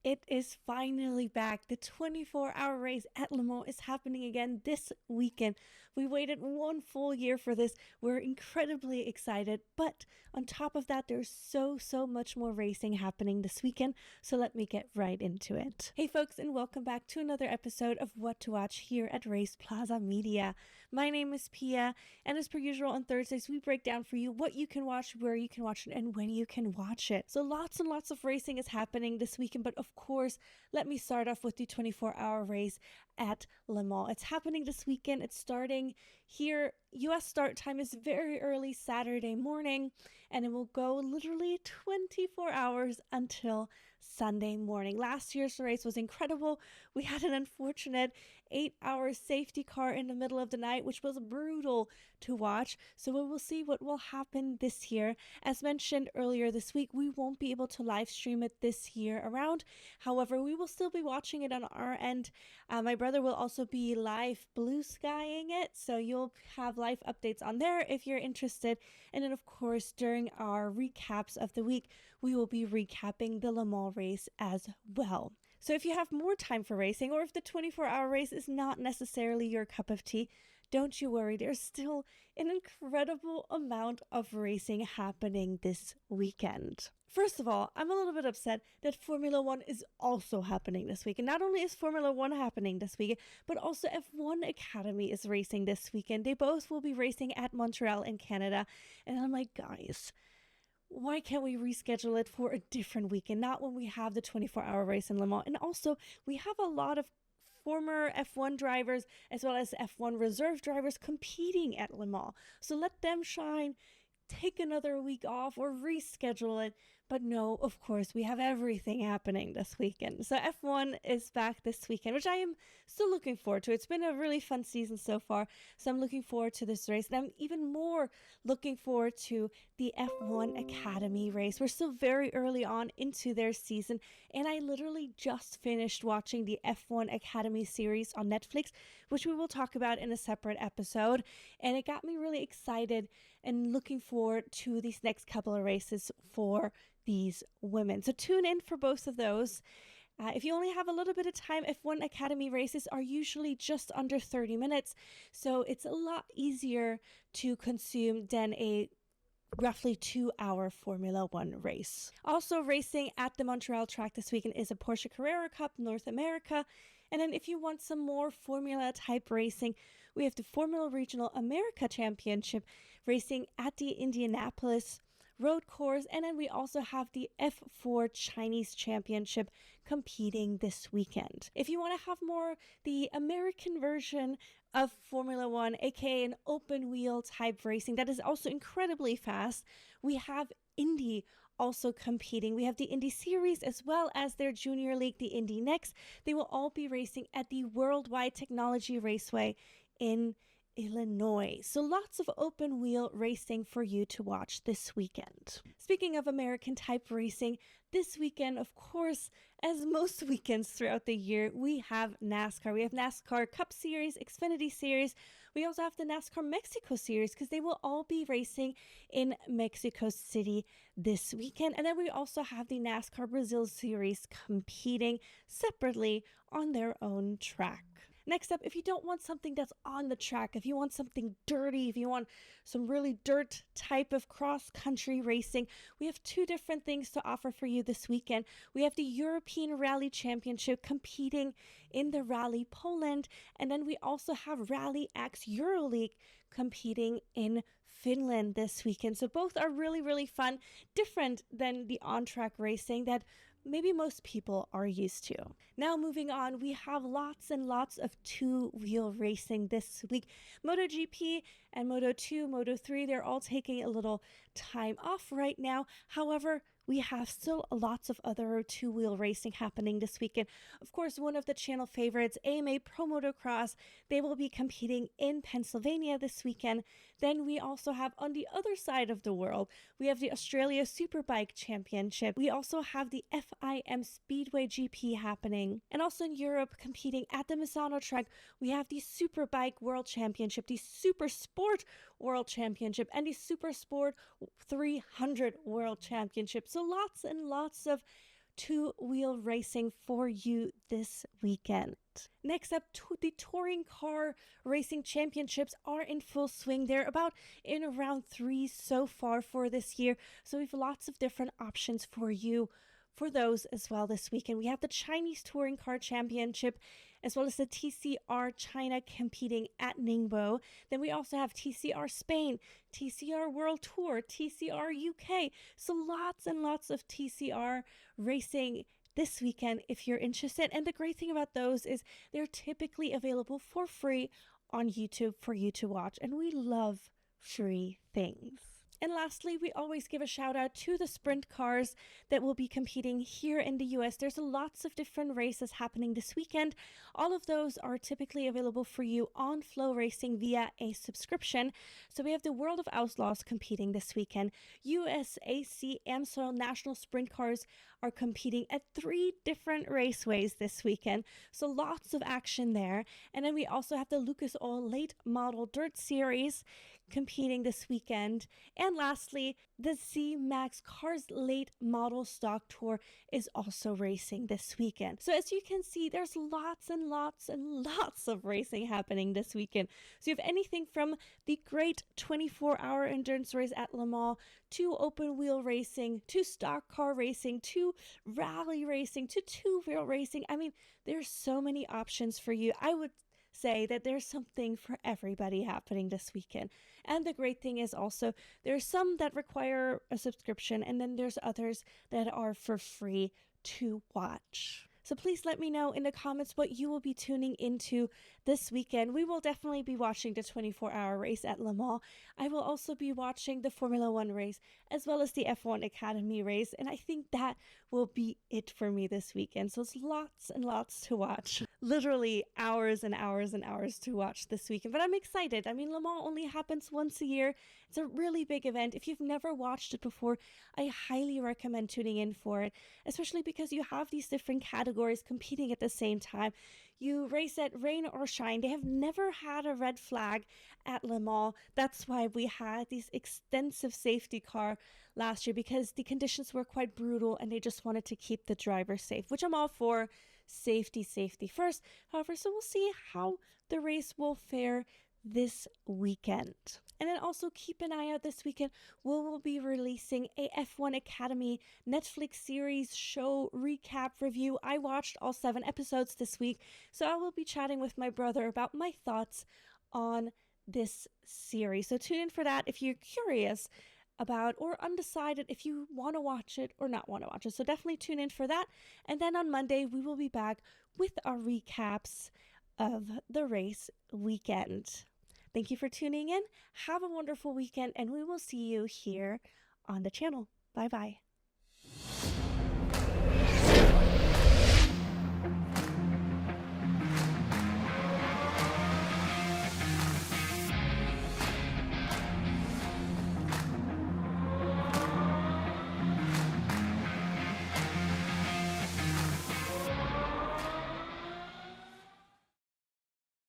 It is finally back. The 24-hour race at Le Mans is happening again this weekend. We waited one full year for this. We're incredibly excited, but on top of that, there's so much more racing happening this weekend, so let me get right into it. Hey folks, and welcome back to another episode of What to Watch here at RacePlazaMedia. My name is Pia, and as per usual on Thursdays, we break down for you what you can watch, where you can watch it, and when you can watch it. So lots and lots of racing is happening this weekend, but of course, let me start off with the 24-hour race at Le Mans. It's happening this weekend. It's starting here. US start time is very early Saturday morning, and it will go literally 24 hours until Sunday morning. Last year's race was incredible. We had an unfortunate 8-hour safety car in the middle of the night, which was brutal to watch. So we will see what will happen this year. As mentioned earlier this week, we won't be able to live stream it this year around. However, we will still be watching it on our end. My brother will also be live blue skying it, so you'll have live updates on there if you're interested. And then of course, during our recaps of the week, we will be recapping the Le Mans race as well. So if you have more time for racing, or if the 24-hour race is not necessarily your cup of tea, don't you worry, there's still an incredible amount of racing happening this weekend. First of all, I'm a little bit upset that Formula One is also happening this week. And not only is Formula One happening this week, but also F1 Academy is racing this weekend. They both will be racing at Montreal in Canada. And I'm like, guys, why can't we reschedule it for a different weekend? Not when we have the 24-hour race in Le Mans. And also, we have a lot of former F1 drivers as well as F1 reserve drivers competing at Le Mans. So let them shine. Take another week off or reschedule it. But no, of course, we have everything happening this weekend. So F1 is back this weekend, which I am still looking forward to. It's been a really fun season so far, so I'm looking forward to this race. And I'm even more looking forward to the F1 Academy race. We're still very early on into their season, and I literally just finished watching the F1 Academy series on Netflix, which we will talk about in a separate episode. And it got me really excited and looking forward to these next couple of races for these women. So tune in for both of those. If you only have a little bit of time, F1 Academy races are usually just under 30 minutes. So it's a lot easier to consume than a roughly 2-hour Formula One race. Also racing at the Montreal track this weekend is a Porsche Carrera Cup North America. And then if you want some more Formula type racing, we have the Formula Regional America Championship racing at the Indianapolis road course, and then we also have the F4 Chinese Championship competing this weekend. If you want to have more the American version of Formula One, aka an open wheel type racing that is also incredibly fast, we have INDY also competing. We have the INDY Series as well as their junior league, the INDY Next. They will all be racing at the Worldwide Technology Raceway in Illinois. So lots of open wheel racing for you to watch this weekend. Speaking of American type racing, this weekend, of course, as most weekends throughout the year, we have NASCAR. We have NASCAR Cup Series, Xfinity Series. We also have the NASCAR Mexico Series because they will all be racing in Mexico City this weekend. And then we also have the NASCAR Brazil Series competing separately on their own track. Next up, if you don't want something that's on the track, if you want something dirty, if you want some really dirt type of cross-country racing, we have two different things to offer for you this weekend. We have the European Rally Championship competing in the Rally Poland, and then we also have Rally X EuroLeague competing in Finland this weekend. So both are really, really fun, different than the on-track racing that maybe most people are used to. Now moving on, we have lots and lots of two-wheel racing this week. MotoGP and Moto2, Moto3, they're all taking a little time off right now. However, we have still lots of other two-wheel racing happening this weekend. Of course, one of the channel favorites, AMA Pro Motocross, they will be competing in Pennsylvania this weekend. Then we also have on the other side of the world, we have the Australia Superbike Championship. We also have the FIM Speedway GP happening. And also in Europe, competing at the Misano track, we have the Superbike World Championship, the Super Sport World Championship, and the Super Sport 300 World Championship. So lots and lots of two-wheel racing for you this weekend. Next up, the Touring Car Racing Championships are in full swing. They're about in round 3 so far for this year, so we have lots of different options for you for those as well this weekend. We have the Chinese Touring Car Championship as well as the TCR China competing at Ningbo. Then we also have TCR Spain, TCR World Tour, TCR UK. So lots and lots of TCR racing this weekend if you're interested. And the great thing about those is they're typically available for free on YouTube for you to watch. And we love free things. And lastly, we always give a shout out to the sprint cars that will be competing here in the US. There's lots of different races happening this weekend. All of those are typically available for you on Flow Racing via a subscription. So we have the World of Outlaws competing this weekend. USAC AMSOIL National Sprint Cars are competing at 3 different raceways this weekend. So lots of action there. And then we also have the Lucas Oil Late Model Dirt Series competing this weekend. And lastly, the Z-Max Cars Late Model Stock Tour is also racing this weekend. So as you can see, there's lots and lots and lots of racing happening this weekend. So you have anything from the great 24-hour endurance race at Le Mans to open wheel racing, to stock car racing, to rally racing, to two-wheel racing. I mean, there's so many options for you. I would say that there's something for everybody happening this weekend. And the great thing is also there's some that require a subscription, and then there's others that are for free to watch. So please let me know in the comments what you will be tuning into this weekend. We will definitely be watching the 24-hour race at Le Mans. I will also be watching the Formula One race as well as the F1 Academy race. And I think that will be it for me this weekend. So it's lots and lots to watch. Literally hours and hours and hours to watch this weekend. But I'm excited. I mean, Le Mans only happens once a year. It's a really big event. If you've never watched it before, I highly recommend tuning in for it, especially because you have these different categories competing at the same time. You race at rain or shine. They have never had a red flag at Le Mans. That's why we had these extensive safety car last year, because the conditions were quite brutal and they just wanted to keep the driver safe, which I'm all for. Safety first. However, so we'll see how the race will fare this weekend. And then also keep an eye out this weekend. We will be releasing a F1 Academy Netflix series show recap review. I watched all 7 episodes this week, so I will be chatting with my brother about my thoughts on this series. So tune in for that if you're curious about or undecided if you want to watch it or not want to watch it. So definitely tune in for that. And then on Monday, we will be back with our recaps of the race weekend. Thank you for tuning in. Have a wonderful weekend, and we will see you here on the channel. Bye-bye.